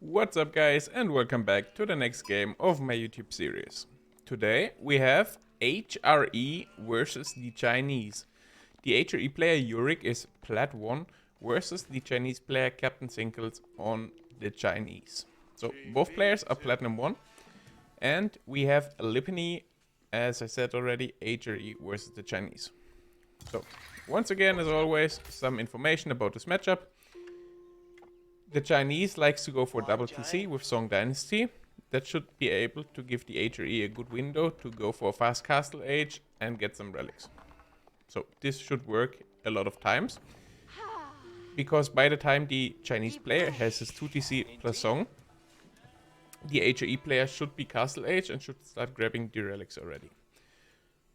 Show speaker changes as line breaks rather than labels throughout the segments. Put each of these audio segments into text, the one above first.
What's up guys and welcome back to the next game of my YouTube series. Today we have HRE versus the Chinese. The HRE player Yurik is Plat 1 versus the Chinese player Captain Sinkles on the Chinese. So both players are Platinum 1 and we have Lipany, as I said already, HRE versus the Chinese. So once again, as always, some information about this matchup. The Chinese likes to go for double TC with Song Dynasty. That should be able to give the HRE a good window to go for a fast castle age and get some relics. So this should work a lot of times. Because by the time the Chinese player has his 2TC plus Song, the HRE player should be castle age and should start grabbing the relics already.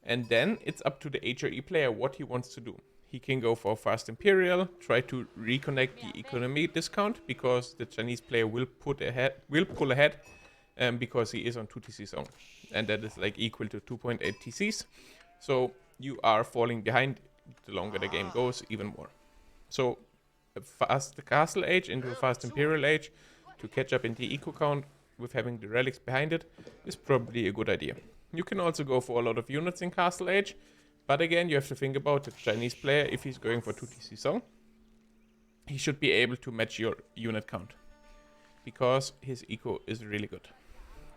And then it's up to the HRE player what he wants to do. He can go for fast imperial, try to reconnect the economy discount because the Chinese player will pull ahead because he is on 2 TC zone, and that is like equal to 2.8 TCs. So you are falling behind the longer the game goes, even more. So a fast castle age into a fast imperial age to catch up in the eco count with having the relics behind it is probably a good idea. You can also go for a lot of units in castle age. But again, you have to think about the Chinese player. If he's going for 2TC Song, he should be able to match your unit count because his eco is really good.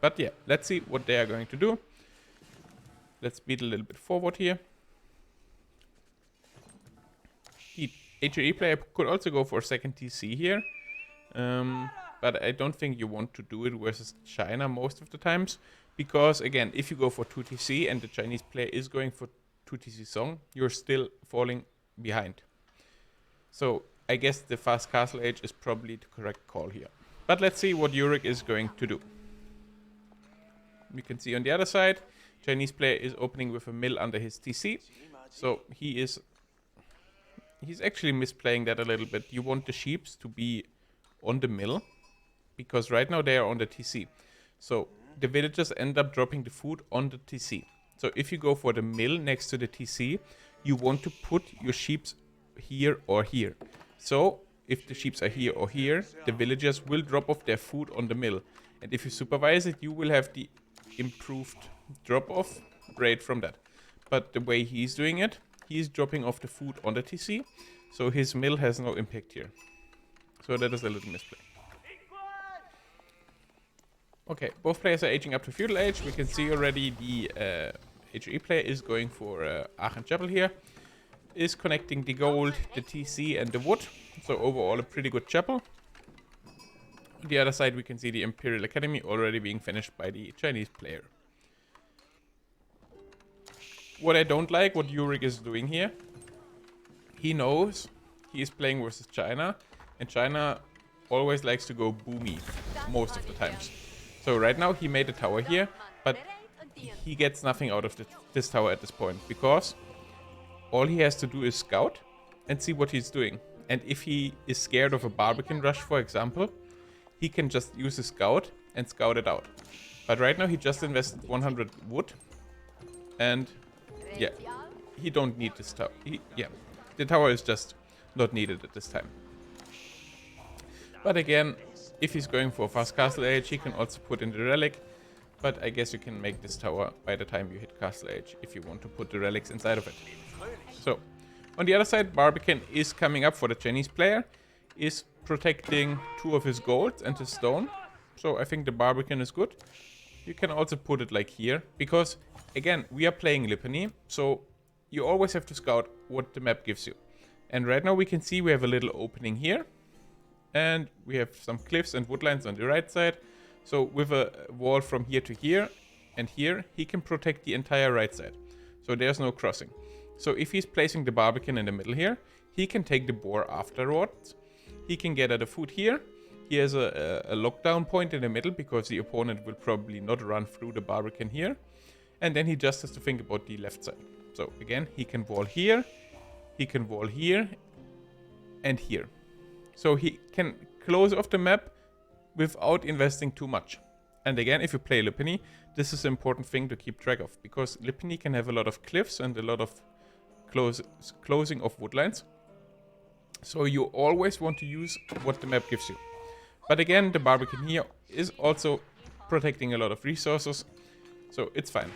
But yeah, let's see what they are going to do. Let's speed a little bit forward here. The HRE player could also go for second TC here. But I don't think you want to do it versus China most of the times. Because again, if you go for 2TC and the Chinese player is going for 2TC Song, you're still falling behind. So I guess the fast castle age is probably the correct call here. But let's see what Yurik is going to do. You can see on the other side, Chinese player is opening with a mill under his TC. So he's actually misplaying that a little bit. You want the sheeps to be on the mill because right now they are on the TC. So the villagers end up dropping the food on the TC. So if you go for the mill next to the TC, you want to put your sheeps here or here. So if the sheeps are here or here, the villagers will drop off their food on the mill. And if you supervise it, you will have the improved drop-off rate from that. But the way he's doing it, he's dropping off the food on the TC. So his mill has no impact here. So that is a little misplay. Okay, both players are aging up to feudal age. We can see already the HRE player is going for Aachen Chapel here. Is connecting the gold, the TC and the wood. So overall a pretty good chapel. On the other side we can see the Imperial Academy already being finished by the Chinese player. What I don't like, what Yurik is doing here. He knows he is playing versus China. And China always likes to go boomy most of the times. So right now he made a tower here, but he gets nothing out of this tower at this point because all he has to do is scout and see what he's doing. And if he is scared of a Barbican rush, for example, he can just use his scout and scout it out. But right now he just invested 100 wood and yeah, he don't need this tower. The tower is just not needed at this time. But again, if he's going for a fast castle age, he can also put in the relic. But I guess you can make this tower by the time you hit castle age if you want to put the relics inside of it. So, on the other side, Barbican is coming up for the Chinese player. Is protecting 2 of his golds and his stone. So I think the Barbican is good. You can also put it like here. Because, again, we are playing Lipany. So you always have to scout what the map gives you. And right now we can see we have a little opening here. And we have some cliffs and woodlines on the right side. So with a wall from here to here and here, he can protect the entire right side. So there's no crossing. So if he's placing the Barbican in the middle here, he can take the boar afterwards. He can get at the food here. He has a lockdown point in the middle because the opponent will probably not run through the Barbican here. And then he just has to think about the left side. So again, he can wall here, he can wall here, and here. So he can close off the map without investing too much. And again, if you play Lipany, this is an important thing to keep track of. Because Lipany can have a lot of cliffs and a lot of closing of woodlines. So you always want to use what the map gives you. But again, the Barbican here is also protecting a lot of resources, so it's fine.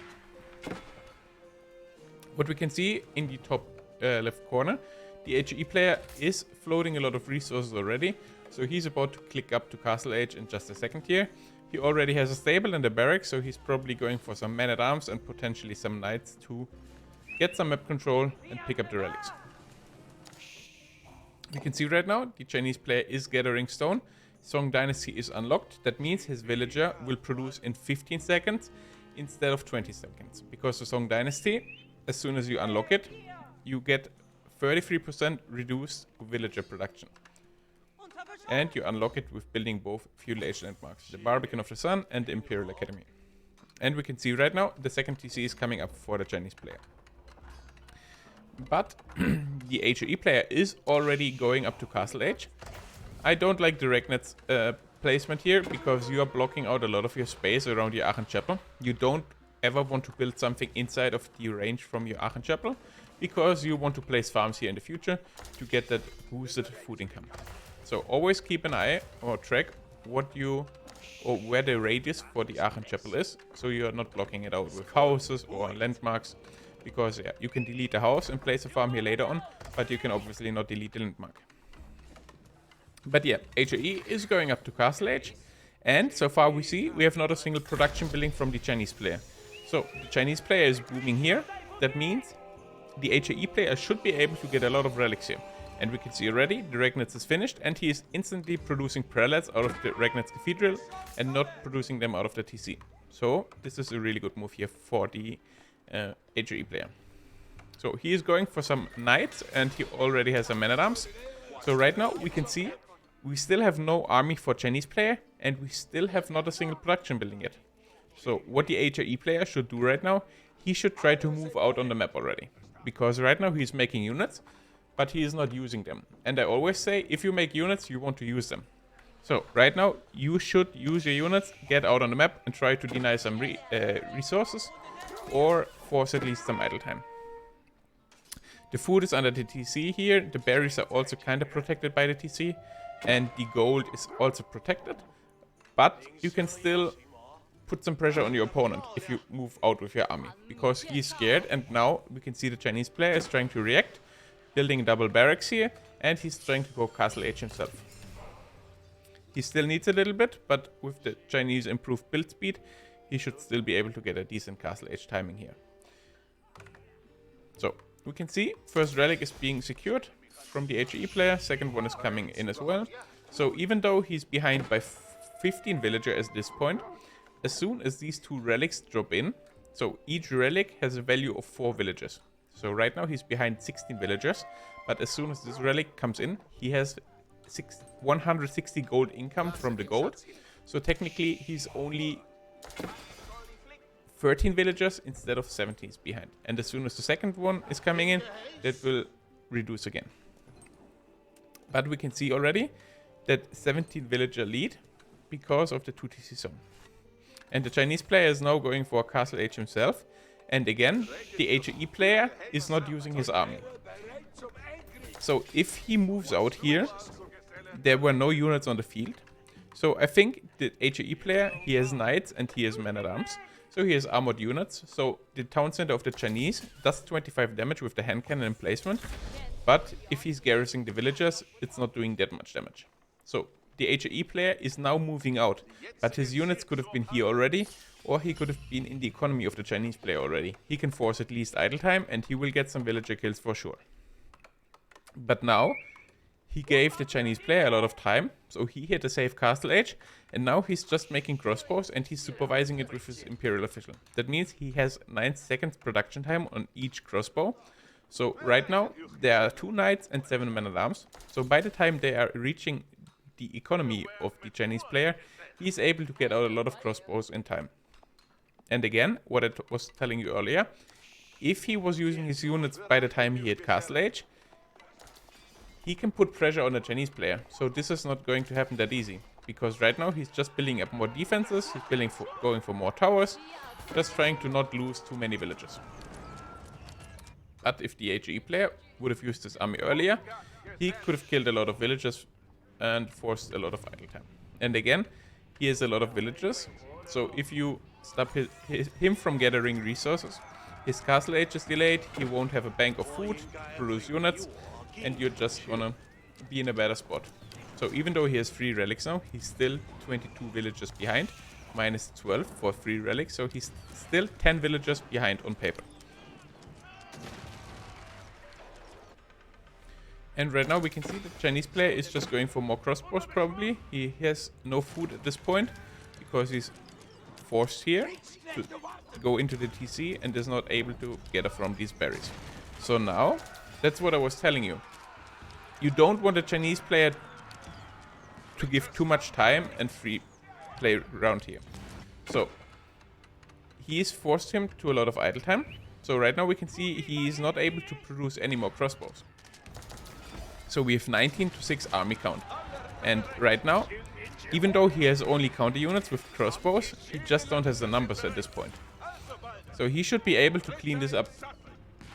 What we can see in the top left corner, the HE player is floating a lot of resources already, so he's about to click up to Castle Age in just a second here. He already has a stable and a barrack, so he's probably going for some men-at-arms and potentially some knights to get some map control and pick up the relics. You can see right now, the Chinese player is gathering stone. Song Dynasty is unlocked. That means his villager will produce in 15 seconds instead of 20 seconds. Because the Song Dynasty, as soon as you unlock it, you get 33% reduced villager production. And you unlock it with building both Feudal Age landmarks, the Barbican of the Sun and the Imperial Academy. And we can see right now, the second TC is coming up for the Chinese player. But the HOE player is already going up to Castle Age. I don't like the Regnet's placement here, because you are blocking out a lot of your space around your Aachen Chapel. You don't ever want to build something inside of the range from your Aachen Chapel, because you want to place farms here in the future to get that boosted food income. So always keep an eye or track where the radius for the Aachen Chapel is, so you are not blocking it out with houses or landmarks, because yeah, you can delete a house and place a farm here later on, but you can obviously not delete the landmark. But yeah, HOE is going up to Castle Age, and so far we have not a single production building from the Chinese player. So the Chinese player is booming here. That means the HOE player should be able to get a lot of relics here. And we can see already the Regnitz is finished, and he is instantly producing prelates out of the Regnitz Cathedral and not producing them out of the TC. So this is a really good move here for the HOE player. So he is going for some knights, and he already has some men-at-arms. So right now we can see we still have no army for Chinese player, and we still have not a single production building yet. So what the HOE player should do right now, he should try to move out on the map already. Because right now he's making units, but he is not using them. And I always say, if you make units, you want to use them. So right now you should use your units, get out on the map and try to deny some resources, or force at least some idle time. The food is under the TC here. The berries are also kind of protected by the TC, and the gold is also protected. But you can still put some pressure on your opponent if you move out with your army, because he's scared. And now we can see the Chinese player is trying to react, building double barracks here, and he's trying to go Castle Age himself. He still needs a little bit, but with the Chinese improved build speed, he should still be able to get a decent Castle Age timing here. So we can see first relic is being secured from the HE player, second one is coming in as well. So even though he's behind by 15 villagers at this point, as soon as these two relics drop in, so each relic has a value of 4 villagers. So right now he's behind 16 villagers, but as soon as this relic comes in, he has 160 gold income from the gold. So technically he's only 13 villagers instead of 17 behind. And as soon as the second one is coming in, that will reduce again. But we can see already that 17 villager lead because of the 2 TC zone. And the Chinese player is now going for Castle Age himself. And again, the HOE player is not using his army. So if he moves out here, there were no units on the field. So I think the HOE player, he has knights and he has men-at-arms. So he has armored units. So the town center of the Chinese does 25 damage with the hand cannon in placement. But if he's garrisoning the villagers, it's not doing that much damage. So the HOE player is now moving out. But his units could have been here already, or he could have been in the economy of the Chinese player already. He can force at least idle time, and he will get some villager kills for sure. But now he gave the Chinese player a lot of time, so he had a safe Castle Age, and now he's just making crossbows and he's supervising it with his Imperial official. That means he has 9 seconds production time on each crossbow. So right now there are 2 knights and 7 men-at-arms. So by the time they are reaching the economy of the Chinese player, he's able to get out a lot of crossbows in time. And again, what I was telling you earlier, if he was using his units by the time he had Castle Age, he can put pressure on the Chinese player. So this is not going to happen that easy. Because right now he's just building up more defenses, he's going for more towers, just trying to not lose too many villages. But if the HE player would have used his army earlier, he could have killed a lot of villagers and forced a lot of idle time. And again, he has a lot of villagers. So if you stop him from gathering resources, his castle age is delayed, he won't have a bank of food, produce units, and you're just gonna be in a better spot. So even though he has 3 relics now, he's still 22 villagers behind, minus 12 for 3 relics, so he's still 10 villagers behind on paper. And right now we can see the Chinese player is just going for more crossbows probably. He has no food at this point because he's forced here to go into the TC and is not able to gather from these berries. So now, that's what I was telling you. You don't want a Chinese player to give too much time and free play around here. So, he's forced him to a lot of idle time. So right now we can see he's not able to produce any more crossbows. So we have 19 to 6 army count. And right now, even though he has only counter units with crossbows, he just don't have the numbers at this point. So he should be able to clean this up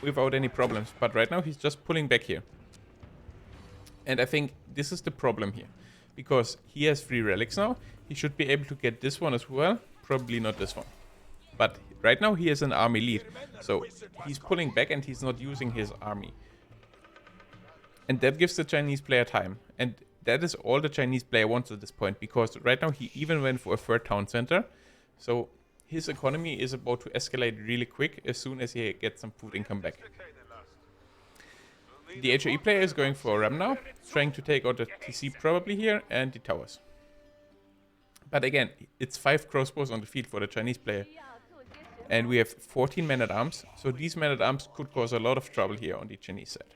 without any problems. But right now he's just pulling back here. And I think this is the problem here. Because he has 3 relics now, he should be able to get this one as well. Probably not this one. But right now he has an army lead. So he's pulling back and he's not using his army. And that gives the Chinese player time. And that is all the Chinese player wants at this point. Because right now he even went for a 3rd town center. So his economy is about to escalate really quick as soon as he gets some food income back. The HAE player is going for a ram now. Trying to take out the TC probably here and the towers. But again, it's 5 crossbows on the field for the Chinese player. And we have 14 men-at-arms. So these men-at-arms could cause a lot of trouble here on the Chinese side.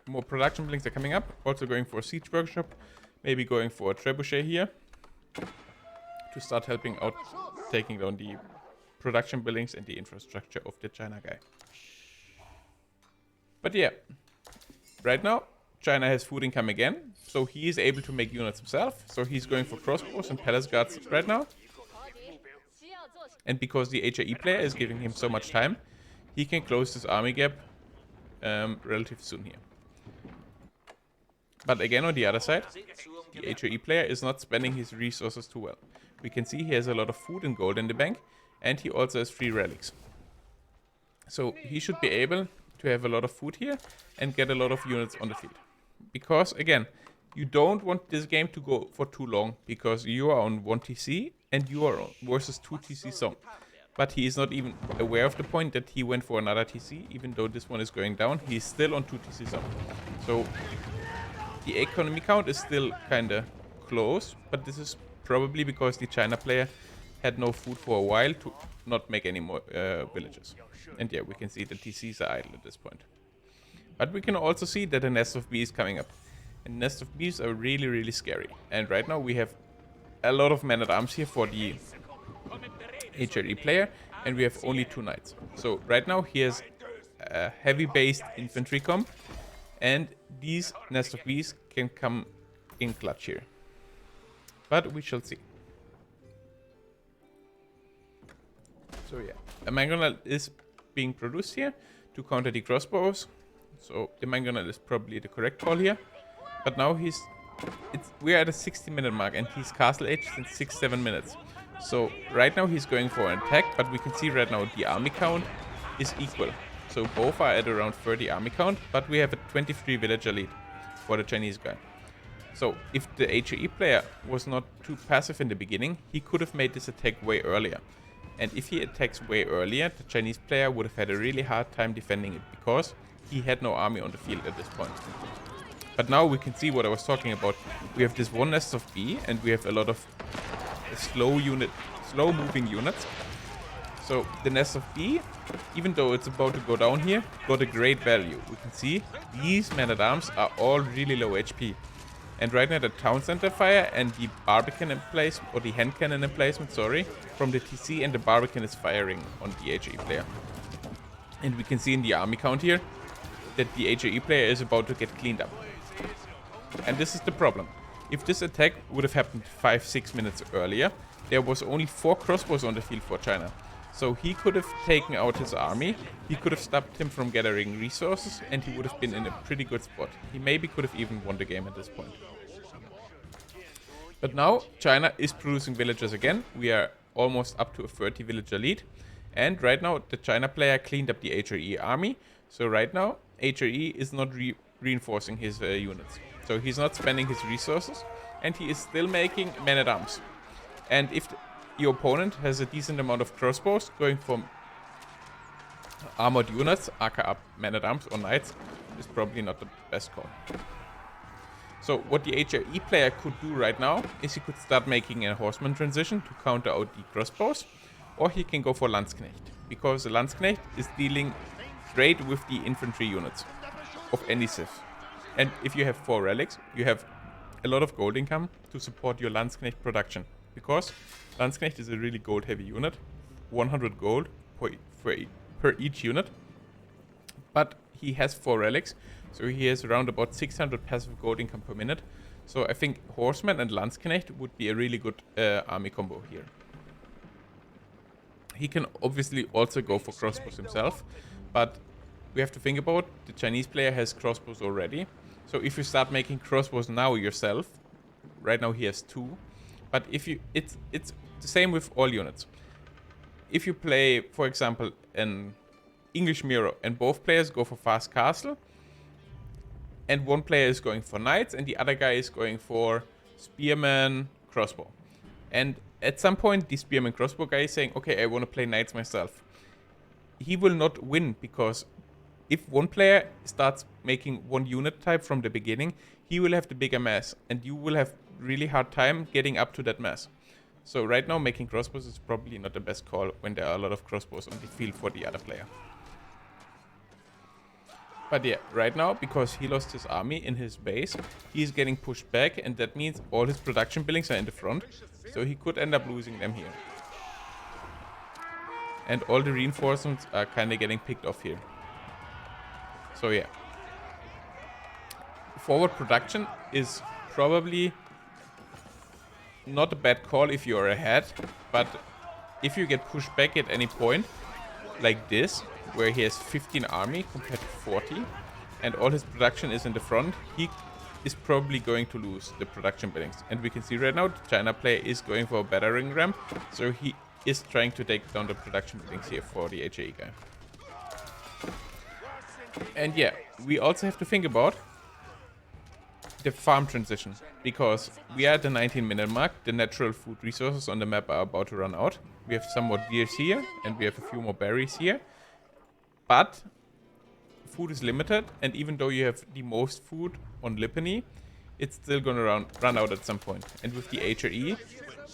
More production buildings are coming up. Also going for a siege workshop. Maybe going for a trebuchet here. To start helping out taking down the production buildings and the infrastructure of the China guy. But yeah. Right now, China has food income again. So he is able to make units himself. So he's going for crossbows and palace guards right now. And because the HAE player is giving him so much time, he can close this army gap relatively soon here. But again, on the other side, the HAE player is not spending his resources too well. We can see he has a lot of food and gold in the bank, and he also has 3 relics. So he should be able to have a lot of food here and get a lot of units on the field. Because, again, you don't want this game to go for too long, because you are on 1 TC and you are on versus 2 TC zone. But he is not even aware of the point that he went for another TC, even though this one is going down, he is still on 2 TC zone. So the economy count is still kinda close, but this is probably because the China player had no food for a while to not make any more villages. And yeah, we can see the TCs are idle at this point. But we can also see that a nest of bees coming up. And nest of bees are really, really scary. And right now we have a lot of men-at-arms here for the HRE player, and we have only 2 knights. So right now he has a heavy-based infantry comp, and these nest of bees can come in clutch here. But we shall see. So yeah, a mangonel is being produced here to counter the crossbows. So the mangonel is probably the correct call here. But now we're at a 60-minute mark, and he's castle age in 6-7 minutes. So right now he's going for an attack, but we can see right now the army count is equal. So both are at around 30 army count, but we have a 23 villager lead for the Chinese guy. So if the HAE player was not too passive in the beginning, he could have made this attack way earlier. And if he attacks way earlier, the Chinese player would have had a really hard time defending it, because he had no army on the field at this point. But now we can see what I was talking about. We have this one nest of bee, and we have a lot of slow moving units. So the nest of bee, even though it's about to go down here, got a great value. We can see these men-at-arms are all really low HP. And right now the town center fire and the barbican in place, or the hand cannon in placement, sorry, from the TC, and the barbican is firing on the HAE player. And we can see in the army count here that the HAE player is about to get cleaned up. And this is the problem. If this attack would have happened 5-6 minutes earlier, there was only 4 crossbows on the field for China. So he could have taken out his army, he could have stopped him from gathering resources, and he would have been in a pretty good spot. He maybe could have even won the game at this point. But now China is producing villagers again. We are almost up to a 30 villager lead. And right now the China player cleaned up the HRE army. So right now HRE is not reinforcing his units. So he's not spending his resources, and he is still making men-at-arms. And if your opponent has a decent amount of crossbows, going from armored units, aka men-at-arms or knights, is probably not the best call. So what the HRE player could do right now is he could start making a horseman transition to counter out the crossbows, or he can go for Landsknecht, because the Landsknecht is dealing straight with the infantry units of any civ. And if you have 4 relics, you have a lot of gold income to support your Landsknecht production, because Landsknecht is a really gold heavy unit, 100 gold per each unit, but he has 4 relics, so he has around about 600 passive gold income per minute. So I think Horseman and Landsknecht would be a really good army combo here. He can obviously also go for crossbows himself, but we have to think about the Chinese player has crossbows already. So if you start making crossbows now yourself, right now he has 2, but if you it's the same with all units. If you play, for example, an English mirror and both players go for fast castle, and one player is going for knights and the other guy is going for spearman crossbow, and at some point the spearman crossbow guy is saying, okay, I want to play knights myself, he will not win, because if one player starts making one unit type from the beginning, he will have the bigger mass and you will have really hard time getting up to that mass. So right now making crossbows is probably not the best call when there are a lot of crossbows on the field for the other player. But yeah, right now, because he lost his army in his base, he's getting pushed back, and that means all his production buildings are in the front, so he could end up losing them here. And all the reinforcements are kind of getting picked off here. So yeah. Forward production is probably not a bad call if you are ahead, but if you get pushed back at any point, like this, where he has 15 army compared to 40, and all his production is in the front, he is probably going to lose the production buildings. And we can see right now the China player is going for a battering ram, so he is trying to take down the production buildings here for the HAE guy. And yeah, we also have to think about the farm transition, because we are at the 19-minute mark. The natural food resources on the map are about to run out. We have some more deers here, and we have a few more berries here. But food is limited, and even though you have the most food on Lipany, it's still gonna run out at some point. And with the HRE,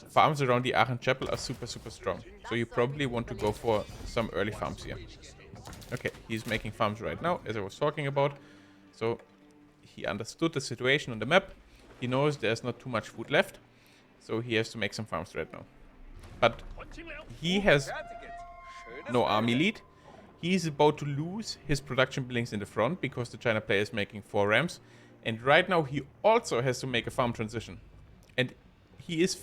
farms around the Aachen Chapel are super strong. So you probably want to go for some early farms here. Okay, he's making farms right now, as I was talking about. So he understood the situation on the map. He knows there's not too much food left, so he has to make some farms right now. But he has no army lead. He's about to lose his production buildings in the front because the China player is making 4 rams. And right now he also has to make a farm transition. And he is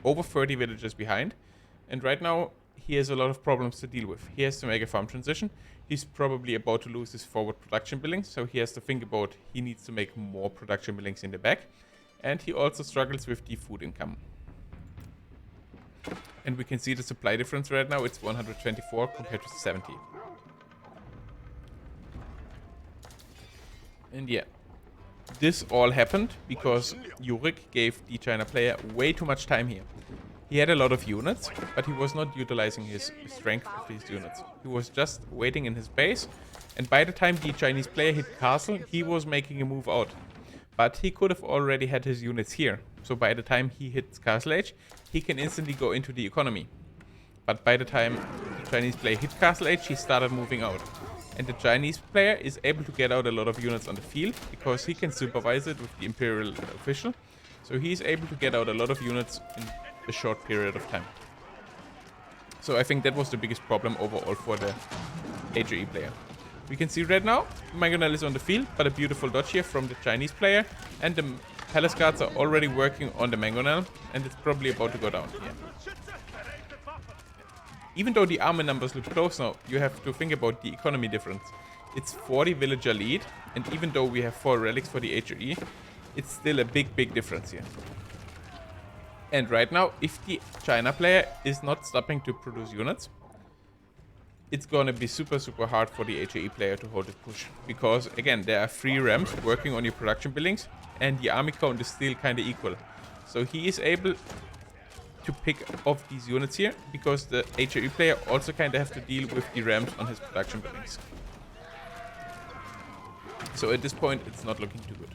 over 30 villages behind. And right now he has a lot of problems to deal with. He has to make a farm transition. He's probably about to lose his forward production buildings. So he has to think about he needs to make more production buildings in the back. And he also struggles with the food income. And we can see the supply difference right now. It's 124 compared to 70. And yeah, this all happened because Yurik gave the China player way too much time here. He had a lot of units, but he was not utilizing his strength of these units. He was just waiting in his base, and by the time the Chinese player hit castle, he was making a move out. But he could have already had his units here, so by the time he hits castle age, he can instantly go into the economy. But by the time the Chinese player hit castle age, he started moving out. And the Chinese player is able to get out a lot of units on the field because he can supervise it with the imperial official. So he's able to get out a lot of units in a short period of time. So I think that was the biggest problem overall for the HRE player. We can see right now, Mangonel is on the field, but a beautiful dodge here from the Chinese player. And the palace guards are already working on the Mangonel, and it's probably about to go down here. even though the army numbers look close now, you have to think about the economy difference. It's 40 villager lead, and even though we have 4 relics for the HRE, it's still a big difference here. And right now, if the China player is not stopping to produce units, it's gonna be super hard for the HAE player to hold this push. Because again, there are 3 ramps working on your production buildings, and the army count is still kinda equal. So he is able to pick off these units here, because the HAE player also kinda have to deal with the ramps on his production buildings. So at this point, it's not looking too good.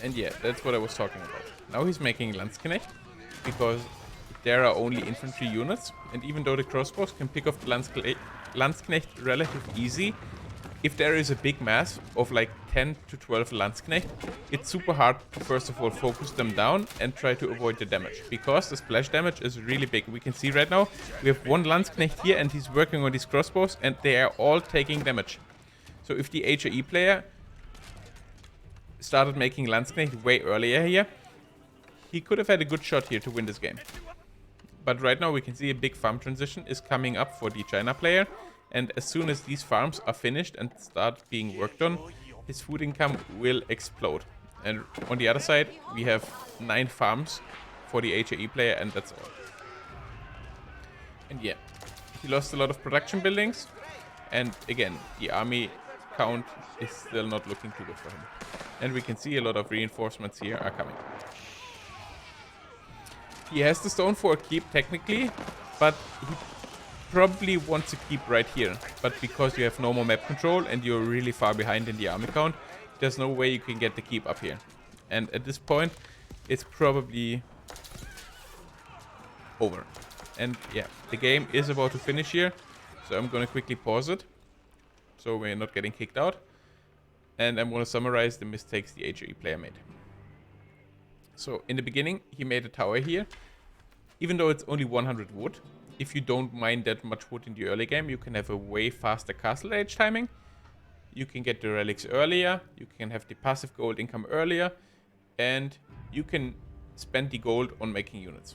And yeah, that's what I was talking about. Now he's making Landsknecht, because there are only infantry units, and even though the crossbows can pick off the Landsknecht relatively easy, if there is a big mass of like 10 to 12 Landsknecht, it's super hard to first of all focus them down and try to avoid the damage, because the splash damage is really big. We can see right now, we have 1 Landsknecht here and he's working on these crossbows and they are all taking damage. So if the HAE player started making Landsknecht way earlier here, he could have had a good shot here to win this game. But right now we can see a big farm transition is coming up for the China player, and as soon as these farms are finished and start being worked on, his food income will explode. And on the other side, we have 9 farms for the HAE player, and that's all. And yeah, he lost a lot of production buildings, and again, the army count is still not looking too good for him. And we can see a lot of reinforcements here are coming. He has the stone for a keep technically, but he probably wants to keep right here. But because you have no more map control and you're really far behind in the army count, there's no way you can get the keep up here. And at this point, it's probably over. And yeah, the game is about to finish here, so I'm gonna quickly pause it, so we're not getting kicked out. And I'm gonna summarize the mistakes the HAE player made. So in the beginning, he made a tower here. Even though it's only 100 wood, if you don't mine that much wood in the early game, you can have a way faster castle age timing. You can get the relics earlier, you can have the passive gold income earlier, and you can spend the gold on making units.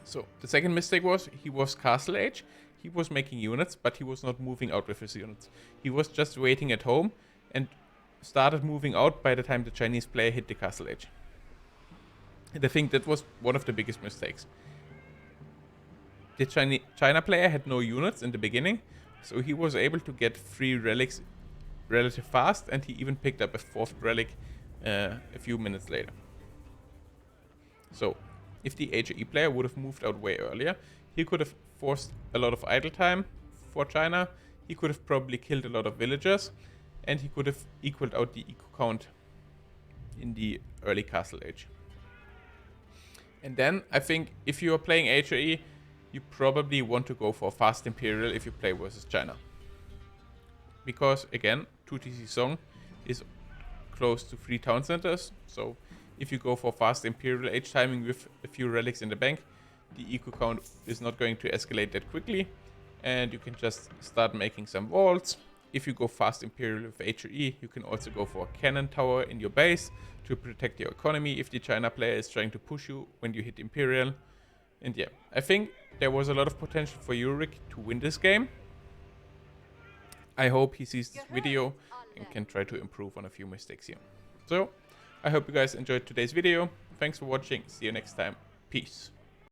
So the second mistake was, he was castle age, he was making units, but he was not moving out with his units. He was just waiting at home and started moving out by the time the Chinese player hit the castle age. And I think that was one of the biggest mistakes. The China player had no units in the beginning, so he was able to get 3 relics relatively fast, and he even picked up a 4th relic a few minutes later. So if the HAE player would have moved out way earlier, he could have forced a lot of idle time for China, he could have probably killed a lot of villagers, and he could have equaled out the eco count in the early castle age. And then I think if you are playing HAE, you probably want to go for fast Imperial if you play versus China. Because again, 2TC Song is close to 3 town centers, so if you go for fast Imperial age timing with a few relics in the bank, the eco count is not going to escalate that quickly, and you can just start making some walls. If you go fast Imperial with HRE, you can also go for a cannon tower in your base to protect your economy if the China player is trying to push you when you hit Imperial. And yeah, I think there was a lot of potential for Ulrich to win this game. I hope he sees this video and can try to improve on a few mistakes here. So, I hope you guys enjoyed today's video. Thanks for watching. See you next time. Peace.